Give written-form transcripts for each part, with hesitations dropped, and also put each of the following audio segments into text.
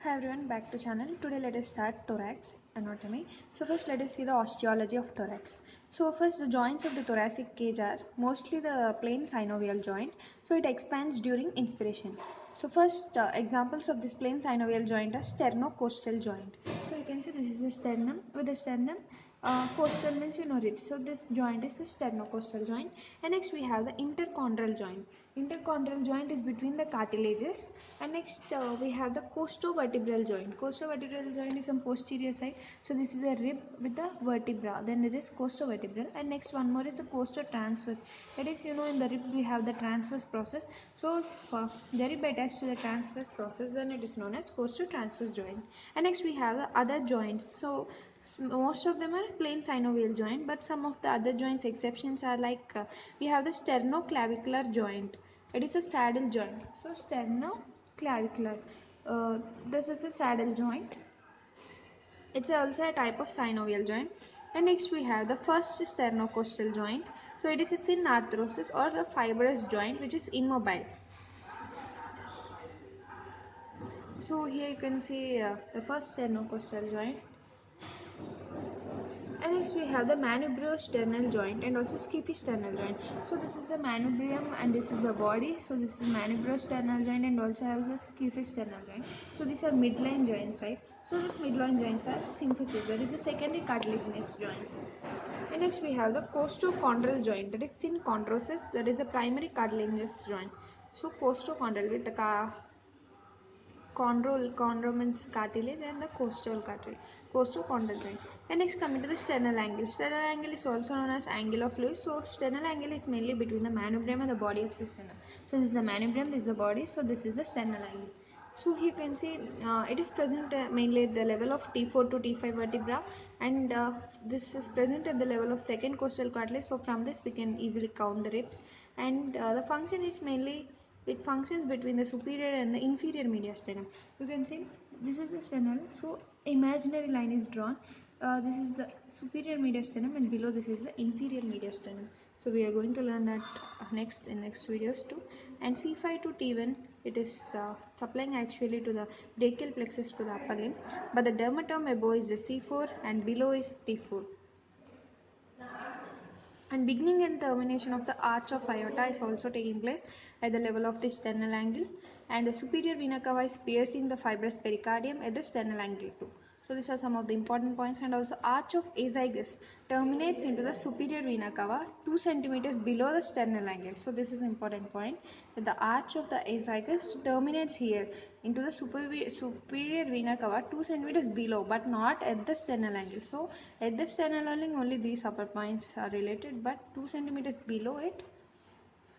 Hi everyone, back to channel. Today let us start thorax anatomy. So first let us see the osteology of thorax. So first the joints of the thoracic cage are mostly the plain synovial joint. So it expands during inspiration. So first examples of this plain synovial joint are sternocostal joint. So you can see this is the sternum. With the sternum, costal means ribs. So this joint is the sternocostal joint. And next we have the interchondral joint. Interchondral joint is between the cartilages. And next we have the costovertebral joint. Costovertebral joint is on posterior side. So this is a rib with the vertebra. Then there is costovertebral. And next one more is the costotransverse. That is, in the rib we have the transverse process. So if the rib attached to the transverse process, then it is known as costotransverse joint. And next we have the other joints. So most of them are plain synovial joint, but some of the other joints exceptions are like we have the sternoclavicular joint. It is a saddle joint. So sternoclavicular. This is a saddle joint. It's also a type of synovial joint. And next we have the first sternocostal joint. So it is a synarthrosis or the fibrous joint which is immobile. So here you can see the first sternocostal joint. And next we have the manubriosternal joint and also schiphisternal joint. So this is the manubrium and this is the body. So this is manubriosternal joint and also has a schiphisternal joint. So these are midline joints, right? So these midline joints are symphysis, that is the secondary cartilaginous joints. And next we have the costochondral joint, that is synchondrosis, that is the primary cartilaginous joint. So costochondral with the chondro means cartilage and the costochondral joint. And next coming to the sternal angle. Sternal angle is also known as angle of Lewis. So sternal angle is mainly between the manubrium and the body of the sternum. So this is the manubrium, this is the body. So this is the sternal angle. So you can see it is present mainly at the level of T4 to T5 vertebra, and this is present at the level of second costal cartilage. So from this we can easily count the ribs, and the function is mainly it functions between the superior and the inferior mediastinum. You can see this is the sternal. So imaginary line is drawn. This is the superior mediastinum and below this is the inferior mediastinum. So we are going to learn that next in next videos too. And C5 to T1 it is supplying actually to the brachial plexus to the upper limb, but the dermatome above is the C4 and below is T4. And beginning and termination of the arch of aorta is also taking place at the level of the sternal angle, and the superior vena cava is piercing the fibrous pericardium at the sternal angle too. So these are some of the important points. And also arch of azygos terminates into the superior vena cava 2 centimeters below the sternal angle. So this is important point, that the arch of the azygos terminates here into the superior vena cava 2 centimeters below, but not at the sternal angle. So at the sternal angle only these upper points are related, but 2 centimeters below it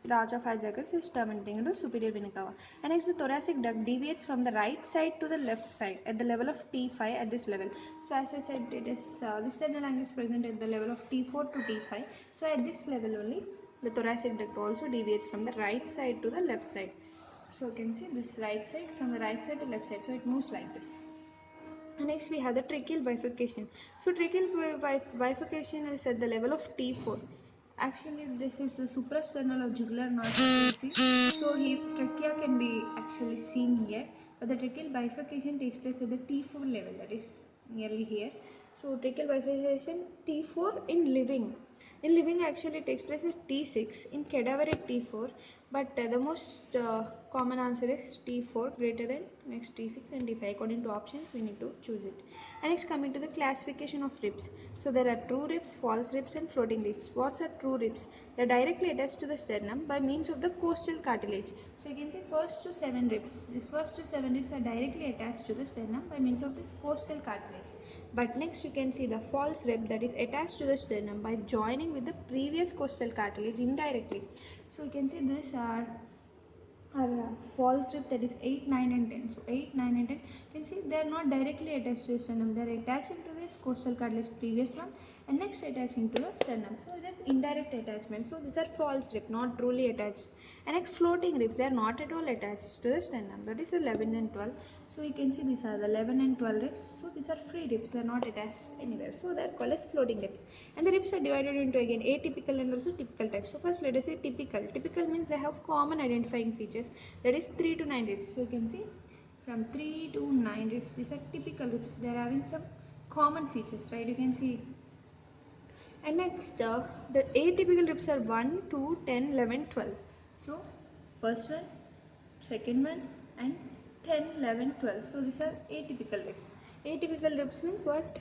the arch of azygos is terminating into superior vena cava. And next the thoracic duct deviates from the right side to the left side at the level of T5 at this level. So as I said, it is the sternal angle is present at the level of T4 to T5. So at this level only the thoracic duct also deviates from the right side to the left side. So you can see this right side from the right side to left side. So it moves like this. And next we have the tracheal bifurcation. So tracheal bifurcation is at the level of T4. Actually this is the suprasternal or jugular nerve. So trachea can be actually seen here, but the tracheal bifurcation takes place at the T4 level, that is nearly here. So tracheal bifurcation T4 in living. In living actually takes place at T6, in cadaver at T4, but the most common answer is T4 greater than next T6 and T5. According to options we need to choose it. And next coming to the classification of ribs. So there are true ribs, false ribs and floating ribs. What are true ribs? They are directly attached to the sternum by means of the costal cartilage. So you can see first to 7 ribs. These first to 7 ribs are directly attached to the sternum by means of this costal cartilage. But next you can see the false rib that is attached to the sternum by joining with the previous costal cartilage indirectly. So you can see these are false rib, that is 8, 9 and 10. So 8, 9 and 10, you can see they are not directly attached to the sternum. They are attaching to this costal cartilage previous one and next attaching to the sternum. So it is indirect attachment. So these are false rib, not truly attached. And next floating ribs, they are not at all attached to the sternum. That is 11 and 12. So you can see these are the 11 and 12 ribs. So these are free ribs, they are not attached anywhere. So they are called as floating ribs. And the ribs are divided into again atypical and also typical types. So first let us say typical. Typical means they have common identifying features, that is 3 to 9 ribs. So you can see from 3 to 9 ribs. These are typical ribs. They are having some common features, right? You can see. And next, the atypical ribs are 1, 2, 10, 11, 12. So, first one, second one, and 10, 11, 12. So, these are atypical ribs. Atypical ribs means what?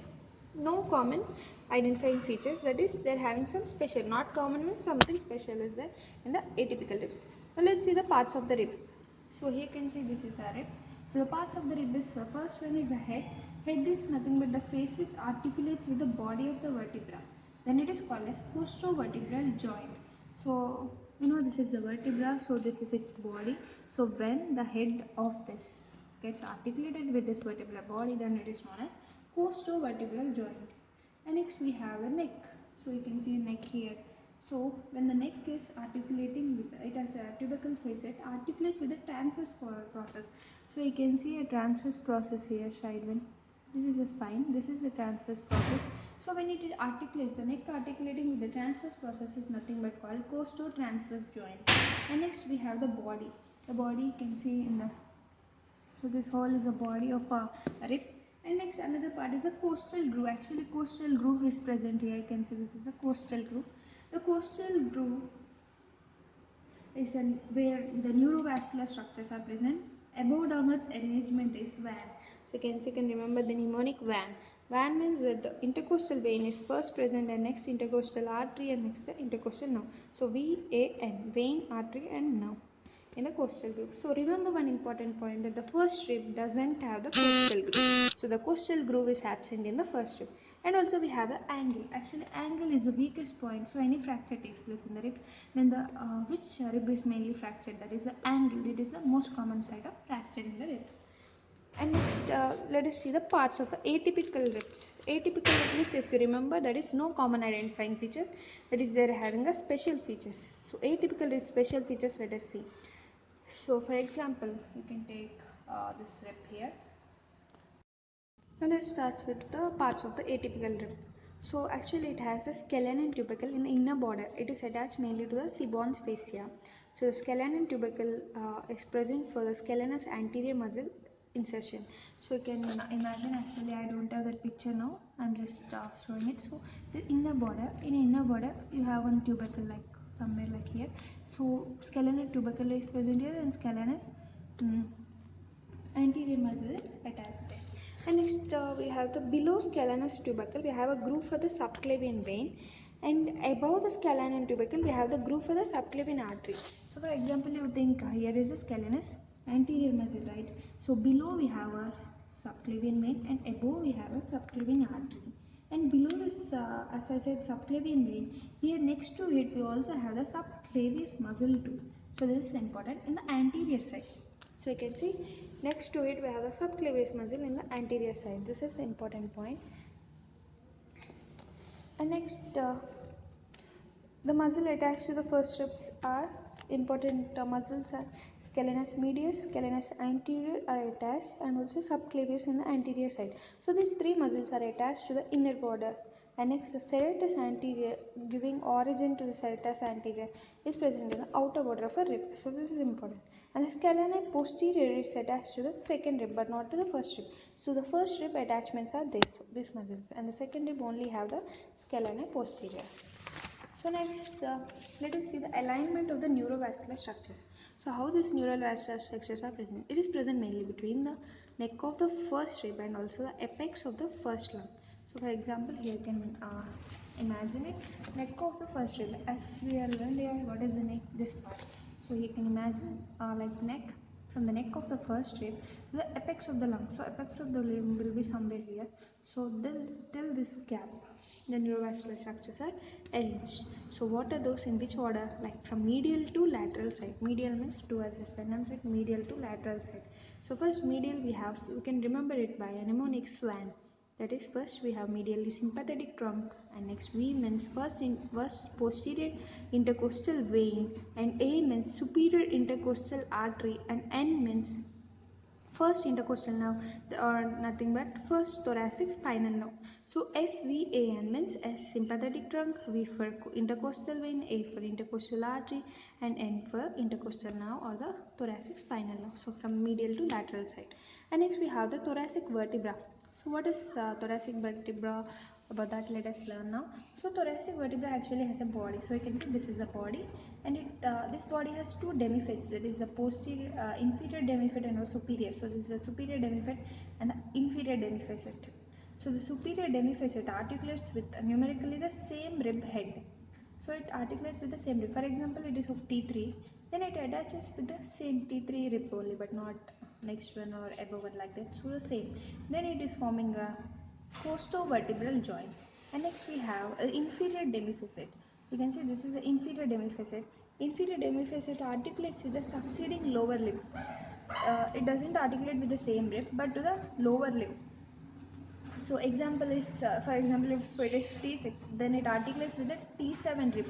No common identifying features, that is, they're having some special. Not common means something special is there in the atypical ribs. Now, let's see the parts of the rib. So, here you can see this is a rib. So, the parts of the rib is, first one is the head. Head is nothing but the face, it articulates with the body of the vertebra. Then it is called as costovertebral joint. So this is the vertebra, so this is its body. So when the head of this gets articulated with this vertebral body, then it is known as costovertebral joint. And next we have the neck. So you can see neck here. So when the neck is articulating with it has a tubercle face, it articulates with the transverse process. So you can see a transverse process here, side one. This is a spine, this is a transverse process. So when it articulates, the neck articulating with the transverse process is nothing but called costotransverse joint. And next we have the body. The body you can see in the, so this whole is a body of a rib. And next another part is the costal groove. Actually costal groove is present here. You can see this is the costal groove. The costal groove is where the neurovascular structures are present. Above downwards arrangement is van. So you can remember the mnemonic van. Van means that the intercostal vein is first present and next intercostal artery and next the intercostal nerve. So VAN, vein, artery and nerve in the costal groove. So remember one important point, that the first rib doesn't have the costal groove. So the costal groove is absent in the first rib. And also we have the angle. Actually angle is the weakest point. So any fracture takes place in the ribs, then the which rib is mainly fractured, that is the angle. It is the most common site of fracture in the ribs. And next let us see the parts of the atypical ribs. Atypical ribs, if you remember, that is no common identifying features, that is they are having a special features. So atypical rib special features, let us see. So for example, you can take this rib here. Now let's start with the parts of the atypical rib. So actually it has a scalene and tubercle in the inner border. It is attached mainly to the Seaborne's fascia. So the scalene and tubercle is present for the scalenus anterior muscle insertion. So you can imagine, actually I don't have that picture now, I'm just showing it. So the inner border, in inner border you have one tubercle like somewhere like here. So scalene and tubercle is present here and scalenus anterior muscle is attached there. And next we have the below scalenus tubercle, we have a groove for the subclavian vein, and above the scalene tubercle we have the groove for the subclavian artery. So for example, you think here is the scalenus anterior muscle, right? So below we have a subclavian vein and above we have a subclavian artery. And below this, as I said, subclavian vein, here next to it we also have the subclavius muscle too. So this is important in the anterior side. So you can see next to it we have the subclavius muscle in the anterior side. This is the important point. And next the muscle attached to the first ribs are important muscles are scalenus medius, scalenus anterior are attached, and also subclavius in the anterior side. So these three muscles are attached to the inner border. And next the serratus anterior, giving origin to the serratus anterior, is present in the outer border of a rib. So this is important. And the scalene posterior is attached to the second rib but not to the first rib. So the first rib attachments are these muscles, and the second rib only have the scalene posterior. So next, let us see the alignment of the neurovascular structures. So how these neurovascular structures are present? It is present mainly between the neck of the first rib and also the apex of the first lung. So for example, here you can imagine it, neck of the first rib. As we are learned here, what is the neck? This part. So you can imagine like neck, from the neck of the first rib to the apex of the lung. So apex of the limb will be somewhere here. So till this gap, the neurovascular structures are arranged. So what are those, in which order? Like from medial to lateral side. Medial means towards the sternum side, medial to lateral side. So first medial we have, so we can remember it by a mnemonic SWAN. That is, first we have medially sympathetic trunk, and next V means first posterior intercostal vein, and A means superior intercostal artery, and N means first intercostal nerve or nothing but first thoracic spinal nerve. So SVAN means S sympathetic trunk, V for intercostal vein, A for intercostal artery, and N for intercostal nerve or the thoracic spinal nerve. So from medial to lateral side. And next we have the thoracic vertebra. So what is thoracic vertebra? About that let us learn now. So thoracic vertebra actually has a body. So you can see this is a body, and this body has two demifettes, that is the posterior inferior demifet and a superior. So this is the superior demifet and the inferior demifacet. So the superior demifacet articulates with numerically the same rib head. So it articulates with the same rib. For example, it is of T3, then it attaches with the same T3 rib only, but not next one or above one like that. So the same. Then it is forming a costovertebral joint. And next we have an inferior demifacet. You can see this is the inferior demifacet. Inferior demifacet articulates with the succeeding lower lip. It doesn't articulate with the same rib, but to the lower lip. So example is, for example, if it is T6, then it articulates with the T7 rib,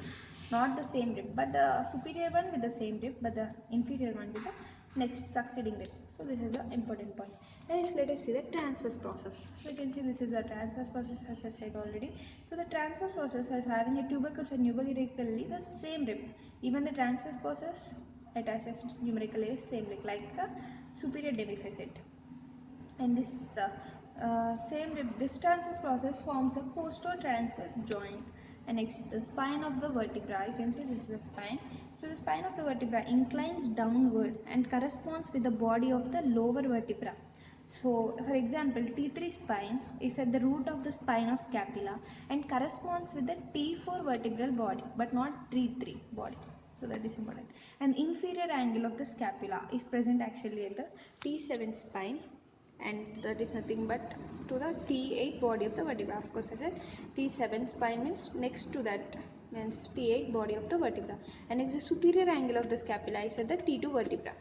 not the same rib, but the superior one with the same rib, but the inferior one with the next succeeding rib. So this is an important point. And next let us see the transverse process. So you can see this is a transverse process, as I said already. So the transverse process is having a tubercle and numerically the same rib. Even the transverse process attaches numerically same rib like a superior demifacet. And this this transverse process forms a costotransverse joint. And next the spine of the vertebra, you can see this is the spine. So the spine of the vertebra inclines downward and corresponds with the body of the lower vertebra. So for example, T3 spine is at the root of the spine of scapula and corresponds with the T4 vertebral body, but not T3 body. So that is important. And inferior angle of the scapula is present actually at the T7 spine, and that is nothing but to the T8 body of the vertebra. Of course, I said T7 spine means next to that means T8 body of the vertebra, and next the superior angle of the scapula is at the T2 vertebra.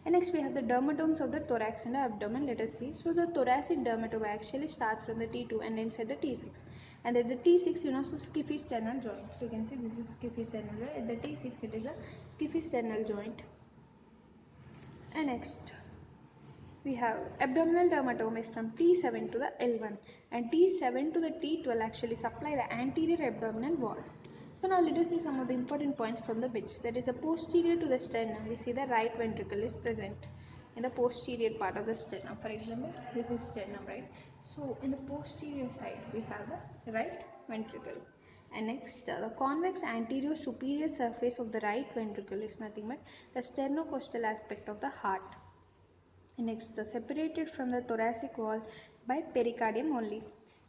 And next we have the dermatomes of the thorax and the abdomen. Let us see. So the thoracic dermatome actually starts from the T2 and ends at the T6. And at the T6, so schiphisternal joint. So you can see this is schiphisternal joint. At the T6, it is a schiphisternal joint. And next we have abdominal dermatome is from T7 to the L1, and T7 to the T12 actually supply the anterior abdominal wall. So now let us see some of the important points from the bits. That is a posterior to the sternum. We see the right ventricle is present in the posterior part of the sternum. For example, this is sternum, right? So in the posterior side we have the right ventricle. And next, the convex anterior superior surface of the right ventricle is nothing but the sternocostal aspect of the heart. Next, separated from the thoracic wall by pericardium only.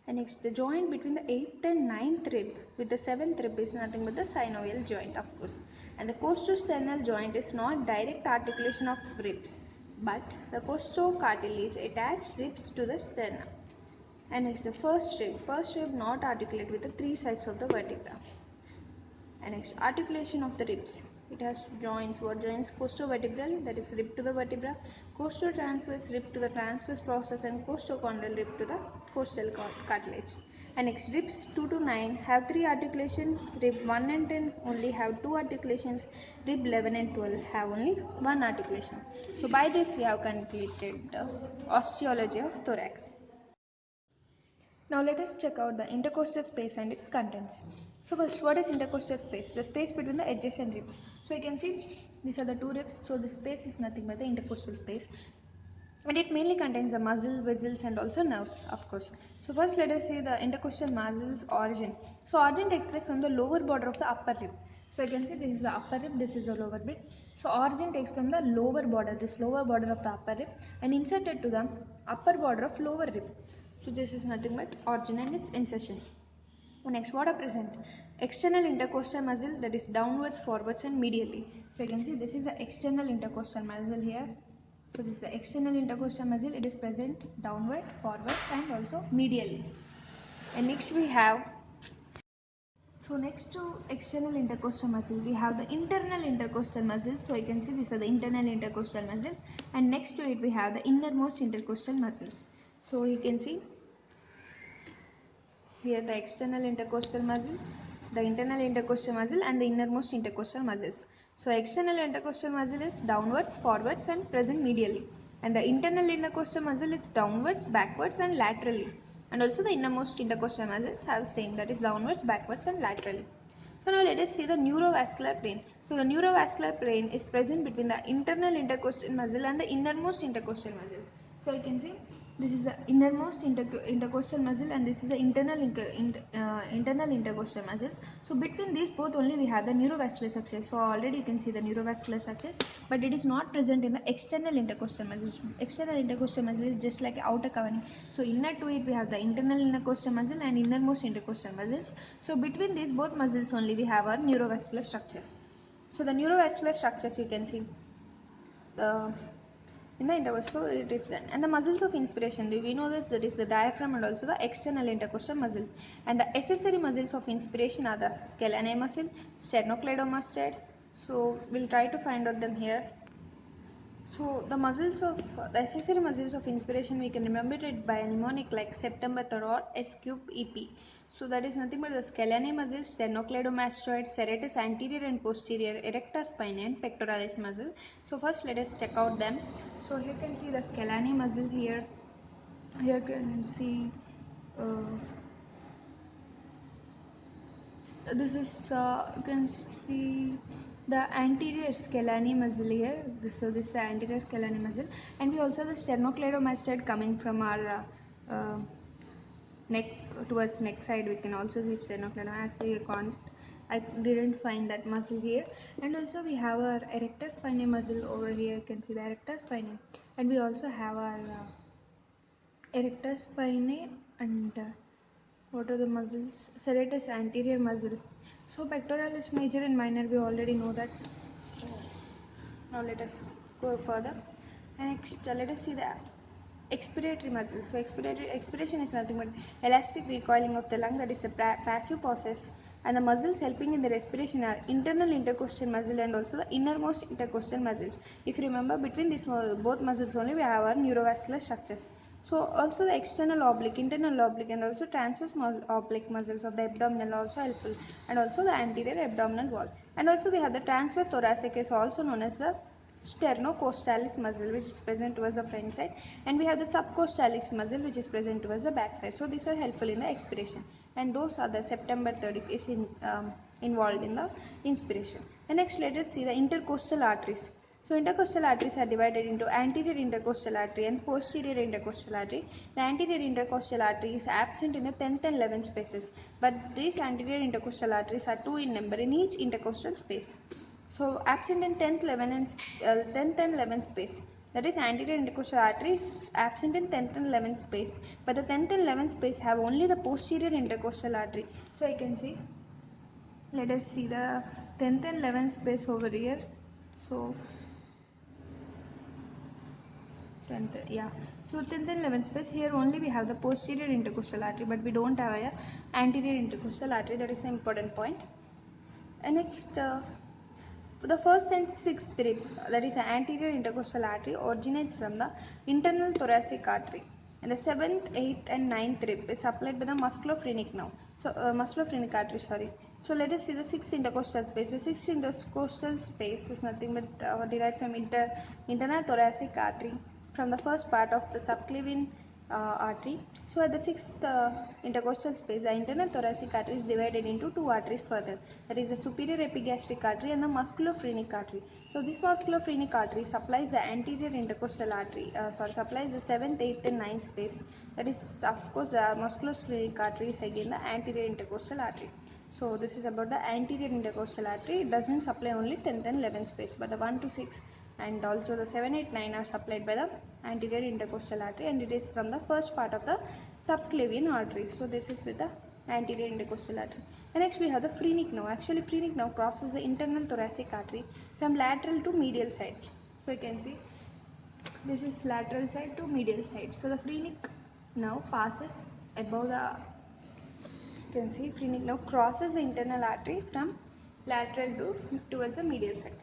And next, the joint between the 8th and 9th rib with the 7th rib is nothing but the synovial joint, of course. And the costosternal joint is not direct articulation of ribs, but the costocartilage attached ribs to the sternum. And next, the first rib not articulate with the three sides of the vertebra. And next, articulation of the ribs. It has joints. What joints? Costovertebral, that is rib to the vertebra, costotransverse rib to the transverse process, and costochondral rib to the costal cartilage. And next, ribs 2 to 9 have 3 articulations, rib 1 and 10 only have 2 articulations, rib 11 and 12 have only 1 articulation. So by this we have completed the osteology of thorax. Now let us check out the intercostal space and its contents. So first, what is intercostal space? The space between the adjacent ribs. So you can see these are the two ribs. So the space is nothing but the intercostal space. And it mainly contains the muscle, vessels and also nerves, of course. So first let us see the intercostal muscles origin. So origin takes place from the lower border of the upper rib. So you can see this is the upper rib, this is the lower rib. So origin takes from the lower border, this lower border of the upper rib, and inserted to the upper border of lower rib. So this is nothing but origin and its insertion. Next, what are present? External intercostal muscle, that is downwards, forwards and medially. So you can see this is the external intercostal muscle here. So this is the external intercostal muscle. It is present downward, forward and also medially. And next we have, so next to external intercostal muscle, we have the internal intercostal muscle. So you can see these are the internal intercostal muscle, and next to it we have the innermost intercostal muscles. So you can see here the external intercostal muscle, the internal intercostal muscle and the innermost intercostal muscles. So external intercostal muscle is downwards, forwards and present medially. And the internal intercostal muscle is downwards, backwards and laterally. And also the innermost intercostal muscles have same, that is downwards, backwards and laterally. So now let us see the neurovascular plane. So the neurovascular plane is present between the internal intercostal muscle and the innermost intercostal muscle. So you can see this is the innermost intercostal muscle and this is the internal intercostal muscles. So between these both only we have the neurovascular structure. So already you can see the neurovascular structures, but it is not present in the external intercostal muscles. External intercostal muscle is just like outer covering. So inner to it we have the internal intercostal muscle and innermost intercostal muscles. So between these both muscles only we have our neurovascular structures. So the neurovascular structures you can see the in the intercostal it is done. And the muscles of inspiration, we know this, that is the diaphragm and also the external intercostal muscle. And the accessory muscles of inspiration are the scalene muscle, sternocleidomastoid. So we'll try to find out them here. So the muscles of the accessory muscles of inspiration, we can remember it by a mnemonic like September 3rd or S cube EP. So that is nothing but the scalene muscle, sternocleidomastoid, serratus anterior and posterior, erector spinae and pectoralis muscle. So first let us check out them. So here you can see the scalene muscle here. Here you can see this is you can see the anterior scalene muscle here. So this is the anterior scalene muscle, and we also have the sternocleidomastoid coming from our neck towards neck side. We can also see sternocleidomastoid. Actually, I didn't find that muscle here. And also we have our erector spinae muscle over here. You can see the erector spinae, and we also have our erector spinae and what are the muscles? Serratus anterior muscle. So pectoralis major and minor, we already know that. So now let us go further. And next, let us see the expiratory muscles. So expiration is nothing but elastic recoiling of the lung, that is a passive process. And the muscles helping in the respiration are internal intercostal muscle and also the innermost intercostal muscles. If you remember, between these both muscles only we have our neurovascular structures. So also the external oblique, internal oblique and also transverse oblique muscles of the abdominal are also helpful, and also the anterior abdominal wall. And also we have the transverse thoracic is also known as the sternocostalis muscle, which is present towards the front side, and we have the subcostalis muscle which is present towards the back side. So these are helpful in the expiration, and those are the September 30 is involved in the inspiration. And next let us see the intercostal arteries. So intercostal arteries are divided into anterior intercostal artery and posterior intercostal artery. The anterior intercostal artery is absent in the 10th and 11th spaces, but these anterior intercostal arteries are 2 in number in each intercostal space. So absent in 10th, 10th and 11th space. That is anterior intercostal artery is absent in 10th and 11th space. But the 10th and 11th space have only the posterior intercostal artery. So I can see. Let us see the 10th and 11th space over here. So 10th, yeah. So 10th and 11th space, here only we have the posterior intercostal artery, but we don't have a anterior intercostal artery. That is the important point. And next, the first and sixth rib, that is the anterior intercostal artery, originates from the internal thoracic artery. And the seventh, eighth, and ninth rib is supplied by the musculophrenic nerve. So musculophrenic artery, sorry. So let us see the sixth intercostal space. The sixth intercostal space is nothing but derived from internal thoracic artery from the first part of the subclavian artery. So at the sixth intercostal space, the internal thoracic artery is divided into two arteries further. That is the superior epigastric artery and the musculophrenic artery. So this musculophrenic artery supplies the anterior intercostal artery, supplies the 7th, 8th and 9th space. That is, of course, the musculophrenic artery is again the anterior intercostal artery. So this is about the anterior intercostal artery. It doesn't supply only 10th and 11th space, but the 1 to 6 and also the 7, 8, 9 are supplied by the anterior intercostal artery, and it is from the first part of the subclavian artery. So this is with the anterior intercostal artery. And next we have the phrenic nerve. Actually phrenic nerve crosses the internal thoracic artery from lateral to medial side. So you can see this is lateral side to medial side. So the phrenic nerve passes above the, you can see phrenic nerve crosses the internal artery from lateral to towards the medial side.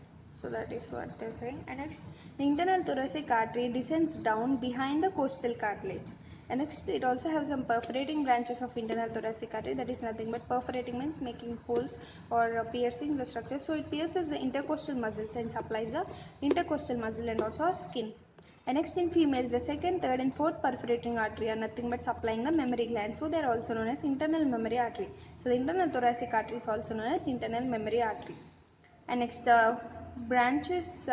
So that is what they're saying. And next, the internal thoracic artery descends down behind the costal cartilage. And next, it also has some perforating branches of internal thoracic artery. That is nothing but perforating means making holes or piercing the structure. So it pierces the intercostal muscles and supplies the intercostal muscle and also skin. And next in females, the second, third and fourth perforating artery are nothing but supplying the mammary gland. So they are also known as internal mammary artery. So the internal thoracic artery is also known as internal mammary artery. And next, the branches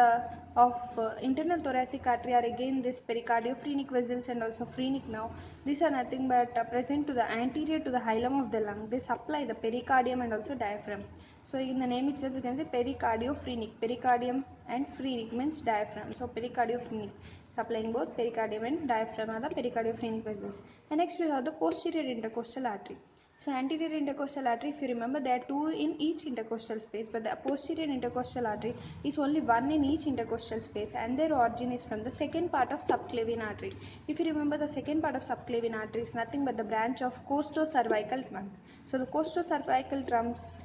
of internal thoracic artery are again this pericardiophrenik vessels and also phrenic nerve. These are nothing but present to the anterior to the hilum of the lung. They supply the pericardium and also diaphragm. So in the name itself you can say pericardiophrenik. Pericardium and phrenic means diaphragm. So pericardiophrenik supplying both pericardium and diaphragm are the pericardiophrenik vessels. And next we have the posterior intercostal artery. So anterior intercostal artery, if you remember, there are two in each intercostal space, but the posterior intercostal artery is only one in each intercostal space, and their origin is from the second part of subclavian artery. If you remember, the second part of subclavian artery is nothing but the branch of costocervical trunk. So the costocervical trunk's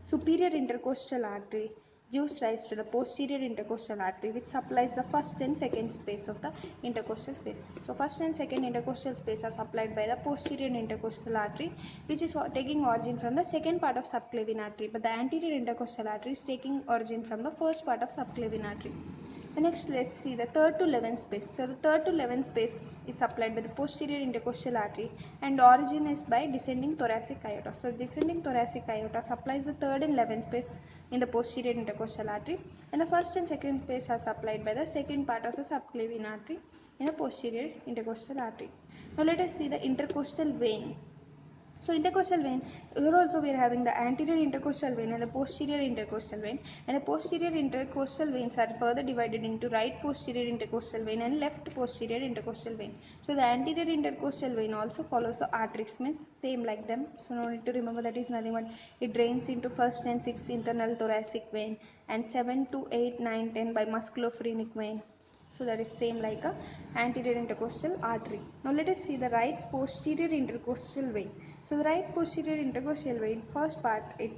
superior intercostal artery gives rise to the posterior intercostal artery, which supplies the first and second space of the intercostal space. So first and second intercostal space are supplied by the posterior intercostal artery, which is taking origin from the second part of subclavian artery, but the anterior intercostal artery is taking origin from the first part of subclavian artery. And next, let's see the third to 11th space. So the third to 11th space is supplied by the posterior intercostal artery, and origin is by descending thoracic aorta. So descending thoracic aorta supplies the third and 11th space in the posterior intercostal artery, and the first and second space are supplied by the second part of the subclavian artery in the posterior intercostal artery. Now let us see the intercostal vein. So intercostal vein, here also we are having the anterior intercostal vein and the posterior intercostal vein, and the posterior intercostal veins are further divided into right posterior intercostal vein and left posterior intercostal vein. So the anterior intercostal vein also follows the arteries, means same like them, so no need to remember, that is nothing but it drains into first and sixth internal thoracic vein and 7 to 8, 9, 10 by musculophrenic vein. So that is same like a anterior intercostal artery. Now let us see the right posterior intercostal vein. So the right posterior intercostal vein, first part it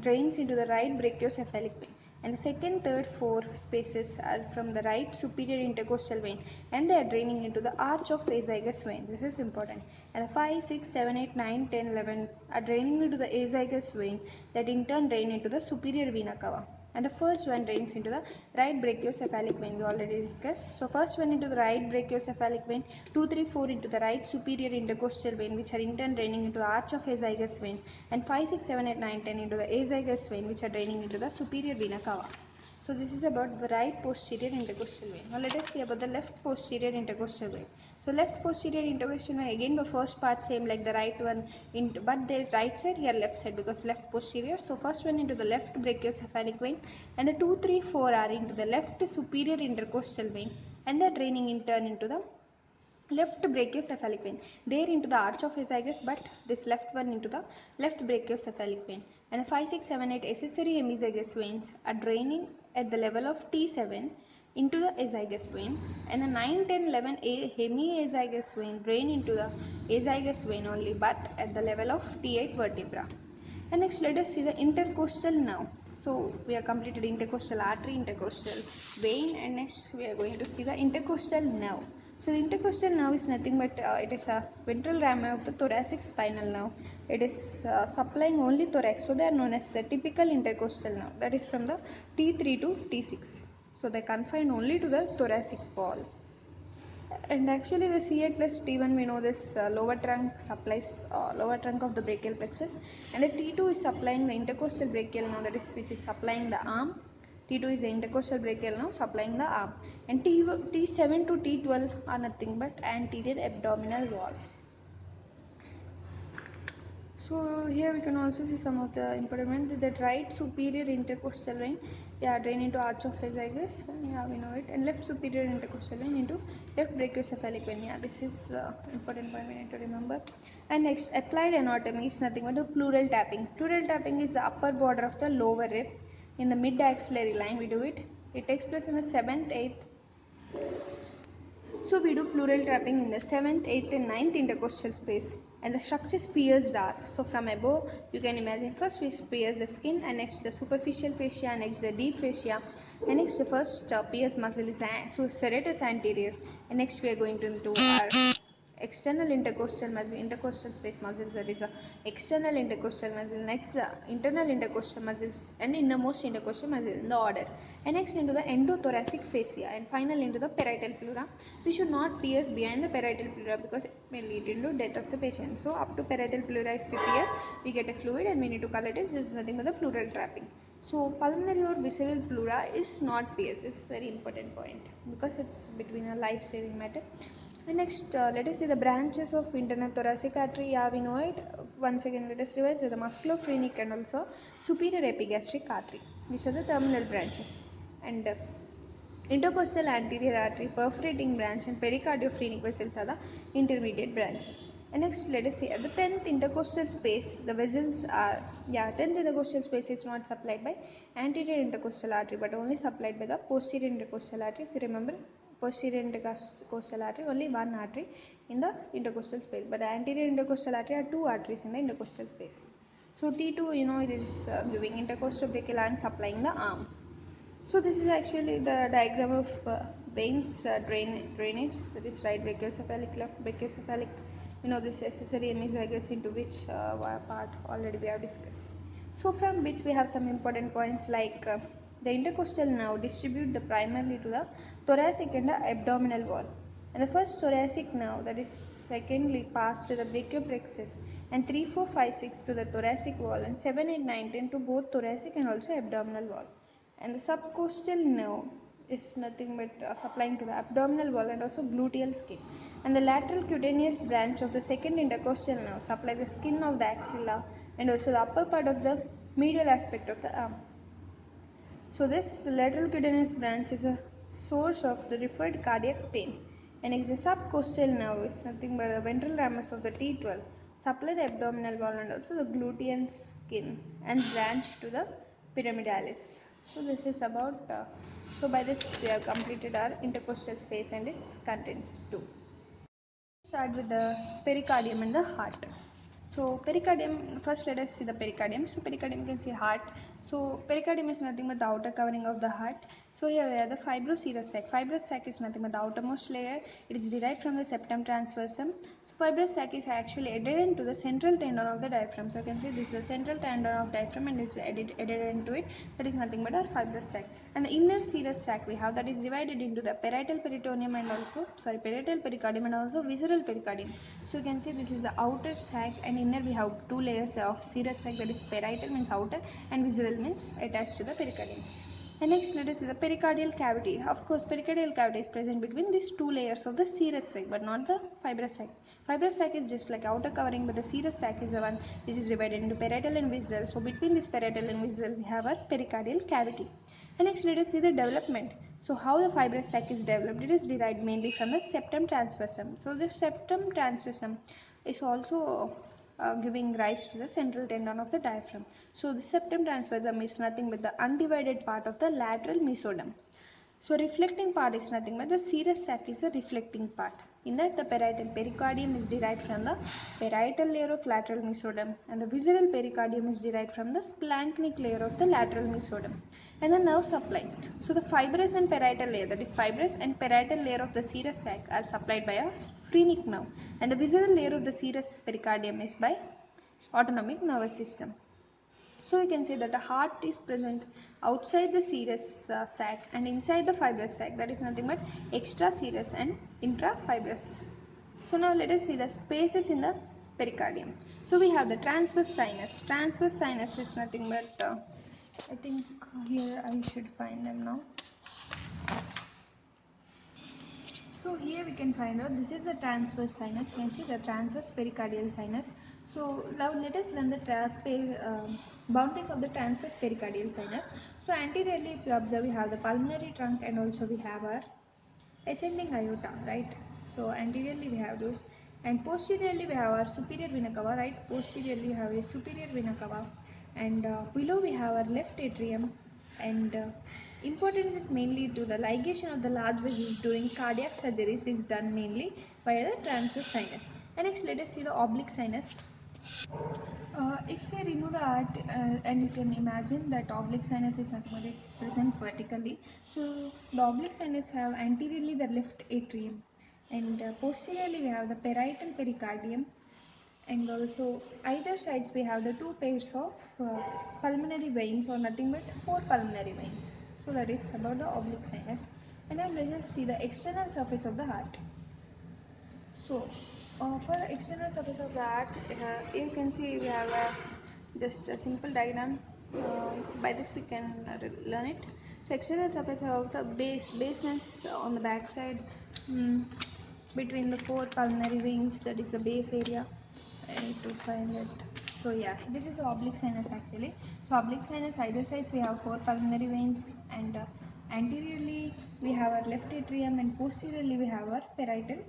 drains into the right brachiocephalic vein, and the second, third, fourth spaces are from the right superior intercostal vein, and they are draining into the arch of azygous vein. This is important. And the 5, 6, 7, 8, 9, 10, 11 are draining into the azygous vein, that in turn drain into the superior vena cava. And the first one drains into the right brachiocephalic vein, we already discussed. So first one into the right brachiocephalic vein, 2, 3, 4 into the right superior intercostal vein, which are in turn draining into the arch of azygous vein, and 5, 6, 7, 8, 9, 10 into the azygous vein, which are draining into the superior vena cava. So this is about the right posterior intercostal vein. Now let us see about the left posterior intercostal vein. So left posterior intercostal vein, again the first part same like the right one, but the right side here left side, because left posterior. So first one into the left brachiocephalic vein, and the 2, 3, 4 are into the left superior intercostal vein, and they are draining in turn into the left brachiocephalic vein, there into the arch of azygos, but this left one into the left brachiocephalic vein. And the 5, 6, 7, 8 accessory hemizygous veins are draining at the level of T7 into the azygous vein, and the 9, 10, 11 hemiazygous vein drain into the azygous vein only, but at the level of T8 vertebra. And next let us see the intercostal nerve. So we have completed intercostal artery, intercostal vein, and next we are going to see the intercostal nerve. So the intercostal nerve is nothing but it is a ventral ramus of the thoracic spinal nerve. It is supplying only thorax, so they are known as the typical intercostal nerve. That is from the T3 to T6. So they confine only to the thoracic wall. And actually the C8 plus T1, we know this lower trunk supplies lower trunk of the brachial plexus, and the T2 is supplying the intercostal brachial nerve, that is which is supplying the arm. T2 is the intercostal brachial nerve supplying the arm, and T7 to T12 are nothing but anterior abdominal wall. So here we can also see some of the improvement, that right superior intercostal vein, yeah, drain into arch of azygos, yeah, we know it, and left superior intercostal vein into left brachiocephalic vein. Yeah, this is the important point we need to remember. And next, applied anatomy is nothing but the pleural tapping. Pleural tapping is the upper border of the lower rib in the mid axillary line. We do it. It takes place in the 7th, 8th. So we do pleural tapping in the 7th, 8th and 9th intercostal space, and the structures pierced are, so from above you can imagine, first we pierce the skin, and next the superficial fascia, next the deep fascia, and next the first pierced muscle is serratus anterior, and next we are going to into our external intercostal muscle, intercostal space muscles, that is external intercostal muscle, next internal intercostal muscles, and innermost intercostal muscle in the order, and next into the endothoracic fascia, and final into the parietal pleura. We should not pierce behind the parietal pleura because it may lead into death of the patient. So up to parietal pleura, if we pierce, we get a fluid and we need to color it. This is nothing but the pleural trapping. So pulmonary or visceral pleura is not pierced. It's a very important point because it's between a life-saving matter. And next, let us see the branches of internal thoracic artery. Yeah, we know it. Once again, let us revise the musculophrenic and also superior epigastric artery. These are the terminal branches. And intercostal anterior artery, perforating branch, and pericardiophenic vessels are the intermediate branches. And next, let us see at the 10th intercostal space, the vessels are, 10th intercostal space is not supplied by anterior intercostal artery but only supplied by the posterior intercostal artery. If you remember, posterior intercostal artery, only one artery in the intercostal space, but the anterior intercostal artery are two arteries in the intercostal space. So T2, it is giving intercostal brachial and supplying the arm. So this is actually the diagram of veins drainage. So this right brachiocephalic, left brachiocephalic. This accessory hemizygous, into which part already we have discussed. So from which we have some important points like the intercostal nerve distribute the primarily to the thoracic and the abdominal wall. And the first thoracic nerve, that is secondly passed to the brachioplexus, and 3, 4, 5, 6 to the thoracic wall, and 7, 8, 9, 10 to both thoracic and also abdominal wall. And the subcostal nerve is nothing but supplying to the abdominal wall and also gluteal skin. And the lateral cutaneous branch of the second intercostal nerve supply the skin of the axilla and also the upper part of the medial aspect of the arm. So this lateral cutaneous branch is a source of the referred cardiac pain. And next, the subcostal nerve is nothing but the ventral ramus of the T12 supply the abdominal wall and also the gluteal skin and branch to the pyramidalis. So this is about, so by this we have completed our intercostal space and its contents too. Start with the pericardium and the heart. So pericardium, first let us see the pericardium. So pericardium, you can see heart. So pericardium is nothing but the outer covering of the heart. So here we have the fibroserous sac. Fibrous sac is nothing but the outermost layer. It is derived from the septum transversum. So fibrous sac is actually adherent to the central tendon of the diaphragm. So you can see this is the central tendon of diaphragm and it's adherent to it. That is nothing but our fibrous sac. And the inner serous sac we have, that is divided into the parietal peritoneum and also, parietal pericardium and also visceral pericardium. So you can see this is the outer sac, and inner we have two layers of serous sac, that is parietal means outer and visceral means attached to the pericardium. And next let us see the pericardial cavity. Of course, pericardial cavity is present between these two layers of the serous sac but not the fibrous sac. Fibrous sac is just like outer covering, but the serous sac is the one which is divided into parietal and visceral. So between this parietal and visceral we have a pericardial cavity. And next let us see the development. So how the fibrous sac is developed? It is derived mainly from the septum transversum. So the septum transversum is also giving rise to the central tendon of the diaphragm. So the septum transversum is nothing but the undivided part of the lateral mesoderm. So reflecting part is nothing but the serous sac is the reflecting part. In that the parietal pericardium is derived from the parietal layer of lateral mesoderm, and the visceral pericardium is derived from the splanchnic layer of the lateral mesoderm. And the nerve supply. So the fibrous and parietal layer, that is fibrous and parietal layer of the serous sac, are supplied by a phrenic nerve, and the visceral layer of the serous pericardium is by autonomic nervous system. So we can say that the heart is present outside the serous sac and inside the fibrous sac, that is nothing but extra serous and intrafibrous. So now let us see the spaces in the pericardium. So we have the transverse sinus. Transverse sinus is nothing but, I think here I should find them now. So here we can find out this is the transverse sinus. You can see the transverse pericardial sinus. So now let us learn the boundaries of the transverse pericardial sinus. So anteriorly, if you observe, we have the pulmonary trunk and also we have our ascending aorta, right? So anteriorly we have those, and posteriorly we have our superior vena cava, right? Posteriorly we have a superior vena cava, and below we have our left atrium, and importance is mainly to the ligation of the large vessels during cardiac surgeries is done mainly via the transverse sinus. And next let us see the oblique sinus. If we remove the art and you can imagine that oblique sinus is nothing but it's present vertically. So the oblique sinus have anteriorly the left atrium, And posteriorly we have the parietal pericardium, and also either sides we have the two pairs of pulmonary veins, or nothing but four pulmonary veins. So that is about the oblique sinus. And now let us see the external surface of the heart. So for the external surface of the heart, you can see we have just a simple diagram. By this we can learn it. So external surface of the base means on the back side, between the four pulmonary veins, that is the base area. I need to find it. So yeah, this is oblique sinus actually. So oblique sinus, either sides we have four pulmonary veins, and anteriorly we have our left atrium, and posteriorly we have our parietal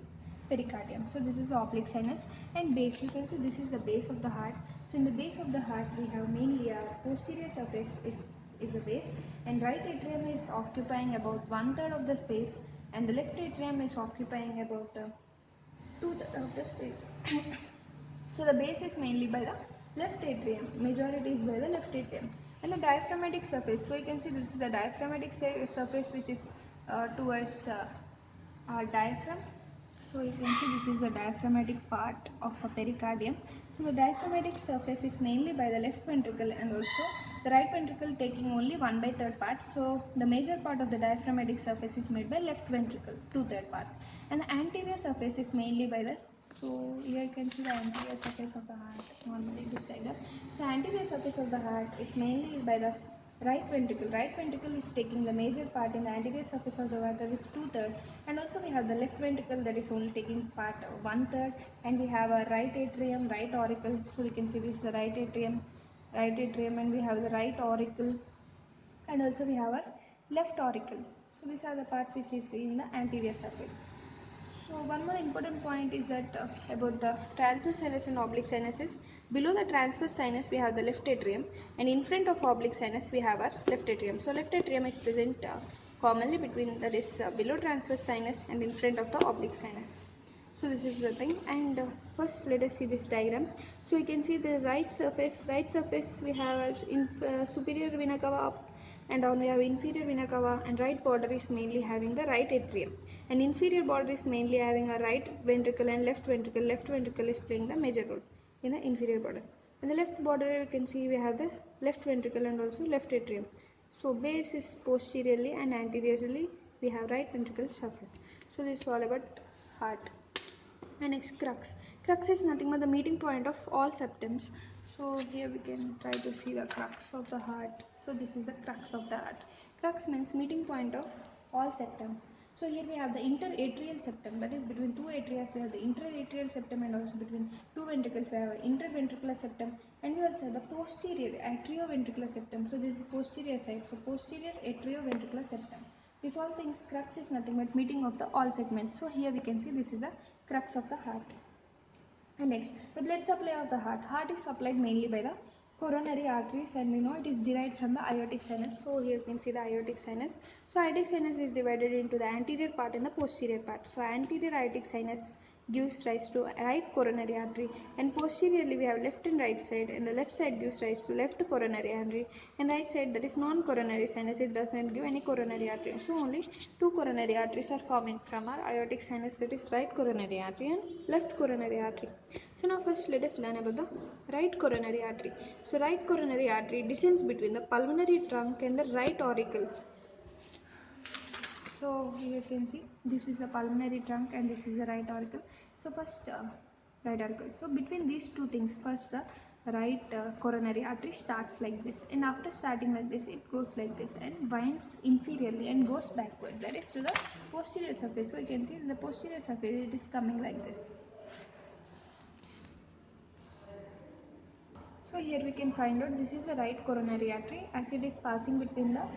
pericardium. So this is the oblique sinus. And base, you can see this is the base of the heart. So in the base of the heart we have mainly our posterior surface is a base, and right atrium is occupying about 1/3 of the space, and the left atrium is occupying about 2/3 of the space. So the base is mainly by the left atrium, majority is by the left atrium. And the diaphragmatic surface, so you can see this is the diaphragmatic surface, which is towards our diaphragm. So you can see this is the diaphragmatic part of a pericardium. So the diaphragmatic surface is mainly by the left ventricle, and also the right ventricle taking only 1/3 part. So the major part of the diaphragmatic surface is made by left ventricle, 2/3 part. And the anterior surface is mainly by the, so here you can see the anterior surface of the heart normally this diagram. So anterior surface of the heart is mainly by the right ventricle. Right ventricle is taking the major part in the anterior surface of the heart, that is 2/3, and also we have the left ventricle that is only taking part 1/3, and we have a right atrium, right auricle. So you can see this is the right atrium, and we have the right auricle, and also we have a left auricle. So these are the parts which is in the anterior surface. So one more important point is that about the transverse sinus and oblique sinus is, below the transverse sinus we have the left atrium, and in front of oblique sinus we have our left atrium. So left atrium is present commonly between, that is below transverse sinus and in front of the oblique sinus. So this is the thing. And first let us see this diagram. So you can see the right surface we have in superior vena cava, and down we have inferior vena cava, and right border is mainly having the right atrium, and inferior border is mainly having a right ventricle and left ventricle. Left ventricle is playing the major role in the inferior border. In the left border you can see we have the left ventricle and also left atrium. So base is posteriorly, and anteriorly we have right ventricle surface. So this is all about heart. And next, crux. Crux is nothing but the meeting point of all septums. So here we can try to see the crux of the heart. So this is the crux of the heart. Crux means meeting point of all septums. So here we have the interatrial septum, that is between two atria we have the interatrial septum, and also between two ventricles we have an interventricular septum, and we also have the posterior atrioventricular septum. So this is posterior side, so posterior atrioventricular septum. These all things, crux is nothing but meeting of the all segments. So here we can see this is the crux of the heart. And next, the blood supply of the heart. Heart is supplied mainly by the coronary arteries, and we know it is derived from the aortic sinus. So here you can see the aortic sinus. So aortic sinus is divided into the anterior part and the posterior part. So anterior aortic sinus gives rise to right coronary artery, and posteriorly we have left and right side, and the left side gives rise to left coronary artery, and right side, that is non-coronary sinus, it does not give any coronary artery. So only two coronary arteries are forming from our aortic sinus, that is right coronary artery and left coronary artery. So now first let us learn about the right coronary artery. So right coronary artery descends between the pulmonary trunk and the right auricle. So here you can see this is the pulmonary trunk and this is the right auricle. So first right auricle. So between these two things, first the right coronary artery starts like this, and after starting like this it goes like this and winds inferiorly and goes backward, that is to the posterior surface. So you can see in the posterior surface it is coming like this. So here we can find out this is the right coronary artery, as it is passing between the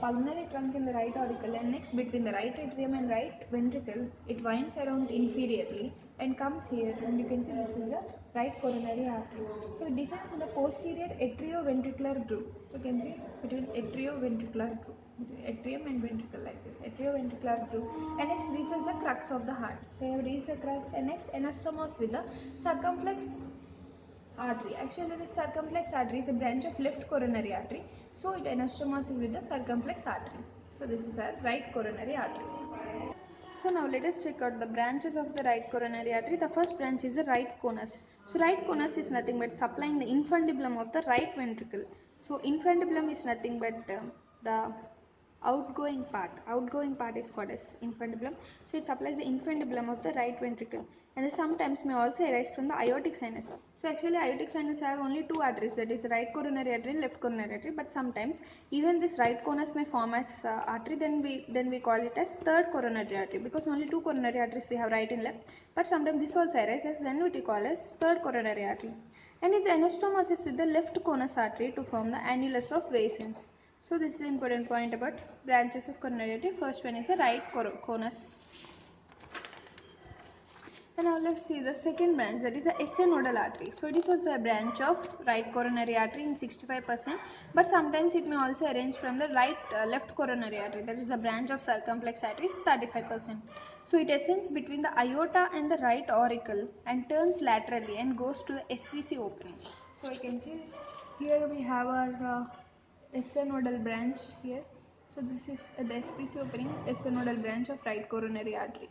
pulmonary trunk and the right auricle, and next between the right atrium and right ventricle it winds around inferiorly and comes here, and you can see this is the right coronary artery. So it descends in the posterior atrioventricular groove. So you can see between atrioventricular groove, atrium and ventricle like this, atrioventricular groove, and next reaches the crux of the heart. So you have reached the crux, and next anastomose with the circumflex artery. Actually, the circumflex artery is a branch of left coronary artery, so it anastomosis with the circumflex artery. So this is our right coronary artery. So now let us check out the branches of the right coronary artery. The first branch is the right conus. So right conus is nothing but supplying the infundibulum of the right ventricle. So infundibulum is nothing but the outgoing part. Outgoing part is called as infundibulum. So it supplies the infundibulum of the right ventricle, and sometimes may also arise from the aortic sinus. So actually aortic sinus have only two arteries, that is right coronary artery and left coronary artery, but sometimes even this right conus may form as artery, then we call it as third coronary artery, because only two coronary arteries we have, right and left, but sometimes this also arises, then we call as third coronary artery. And its anastomosis with the left conus artery to form the annulus of Weissen's. So this is the important point about branches of coronary artery. First one is the right conus. And now let's see the second branch, that is the SA nodal artery. So it is also a branch of right coronary artery in 65%, but sometimes it may also arrange from the left coronary artery, that is the branch of circumflex arteries, 35%. So it ascends between the aorta and the right auricle and turns laterally and goes to the SVC opening. So you can see here we have our SA nodal branch here. So this is the SVC opening, SA nodal branch of right coronary artery.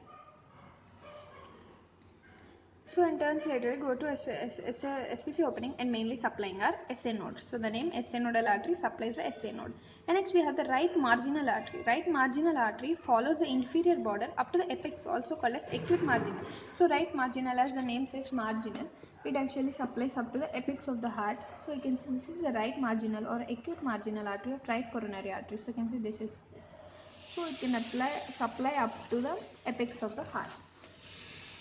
So and turns laterally go to SVC opening and mainly supplying our SA node. So the name SA nodal artery supplies the SA node. And next we have the right marginal artery. Right marginal artery follows the inferior border up to the apex, also called as acute marginal. So right marginal, as the name says marginal, it actually supplies up to the apex of the heart. So you can see this is the right marginal or acute marginal artery of right coronary artery. So you can see this is this. So it can supply up to the apex of the heart.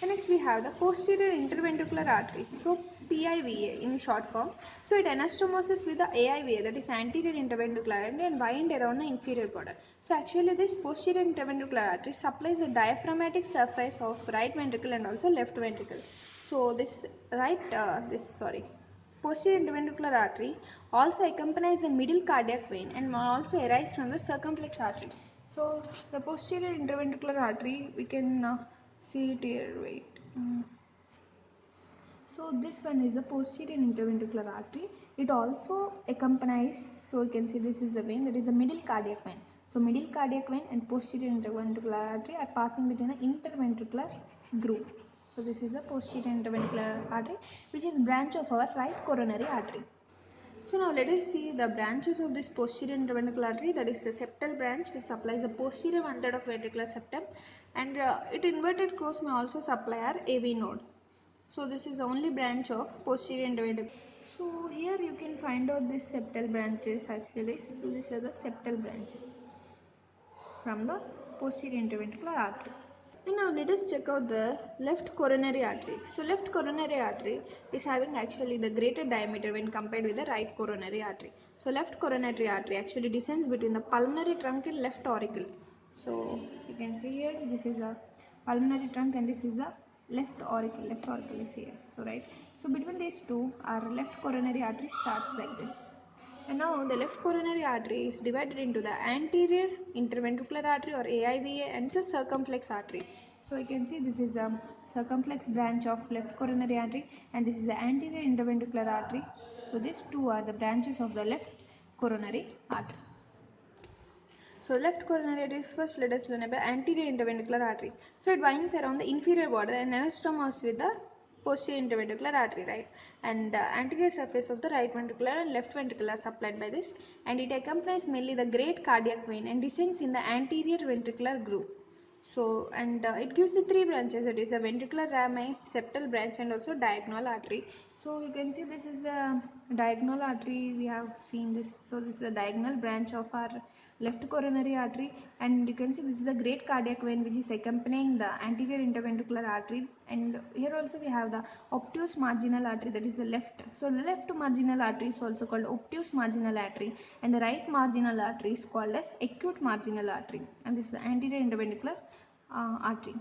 And next we have the posterior interventricular artery, so PIVA in short form. So it anastomoses with the AIVA, that is anterior interventricular artery, and wind around the inferior border. So actually this posterior interventricular artery supplies the diaphragmatic surface of right ventricle and also left ventricle. So this posterior interventricular artery also accompanies the middle cardiac vein and may also arise from the circumflex artery. So the posterior interventricular artery, we can see it here, wait. So this one is the posterior interventricular artery. It also accompanies, so you can see this is the vein, that is the middle cardiac vein. So middle cardiac vein and posterior interventricular artery are passing between the interventricular groove. So this is the posterior interventricular artery, which is branch of our right coronary artery. So now let us see the branches of this posterior interventricular artery, that is the septal branch, which supplies the posterior one third of ventricular septum, and it inverted cross may also supply our AV node. So this is the only branch of posterior interventricular. So here you can find out these septal branches actually. So these are the septal branches from the posterior interventricular artery. And now let us check out the left coronary artery. So left coronary artery is having actually the greater diameter when compared with the right coronary artery. So left coronary artery actually descends between the pulmonary trunk and left auricle. So you can see here, this is the pulmonary trunk and this is the left auricle. Left auricle is here. So right. So between these two, our left coronary artery starts like this. And now the left coronary artery is divided into the anterior interventricular artery or AIVA and the circumflex artery. So you can see this is a circumflex branch of left coronary artery and this is the anterior interventricular artery. So these two are the branches of the left coronary artery. So left coronary artery, first let us learn about anterior interventricular artery. So it winds around the inferior border and anastomoses with the posterior interventricular artery, right? And the anterior surface of the right ventricular and left ventricle are supplied by this, and it accompanies mainly the great cardiac vein and descends in the anterior ventricular groove. So and it gives the three branches, it is a ventricular rami, septal branch and also diagonal artery. So you can see this is a diagonal artery, we have seen this. So this is a diagonal branch of our left coronary artery, and you can see this is the great cardiac vein which is accompanying the anterior interventricular artery, and here also we have the obtuse marginal artery, that is the left. So the left marginal artery is also called obtuse marginal artery and the right marginal artery is called as acute marginal artery, and this is the anterior interventricular artery.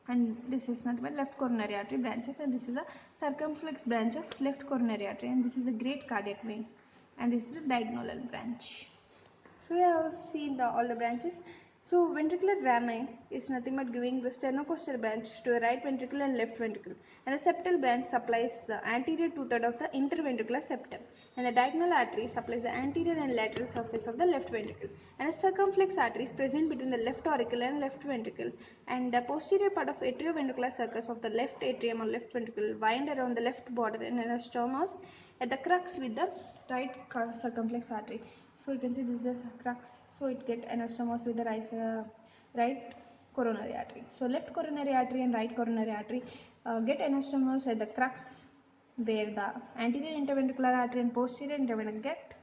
And this is not but left coronary artery branches, and this is a circumflex branch of left coronary artery, and this is a great cardiac vein, and this is a diagonal branch. So we have seen all the branches. So ventricular ramming is nothing but giving the sternocostal branch to the right ventricle and left ventricle, and the septal branch supplies the anterior two-thirds of the interventricular septum, and the diagonal artery supplies the anterior and lateral surface of the left ventricle, and the circumflex artery is present between the left auricle and left ventricle, and the posterior part of atrioventricular circus of the left atrium or left ventricle wind around the left border and anastomos at the crux with the right circumflex artery. So you can see this is the crux. So it get anastomos with the right coronary artery. So left coronary artery and right coronary artery get anastomos at the crux where the anterior interventricular artery and posterior interventricular get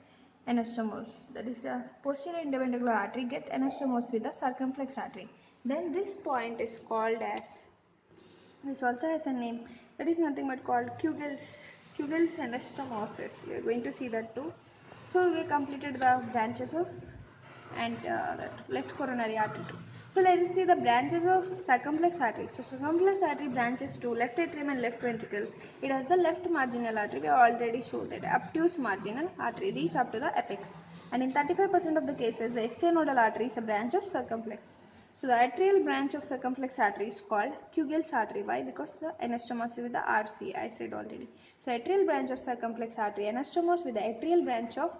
anastomos. That is the posterior interventricular artery get anastomos with the circumflex artery. Then this point is called as, this also has a name, that is nothing but called Kugel's anastomosis. We are going to see that too. So we completed the branches of and that left coronary artery too. So let us see the branches of circumflex artery. So circumflex artery branches to left atrium and left ventricle. It has the left marginal artery. We already showed that obtuse marginal artery reach up to the apex. And in 35% of the cases, the SA nodal artery is a branch of circumflex. So the atrial branch of circumflex artery is called Kugel's artery. Why? Because the anastomos with the RC, I said already. So atrial branch of circumflex artery anastomos with the atrial branch of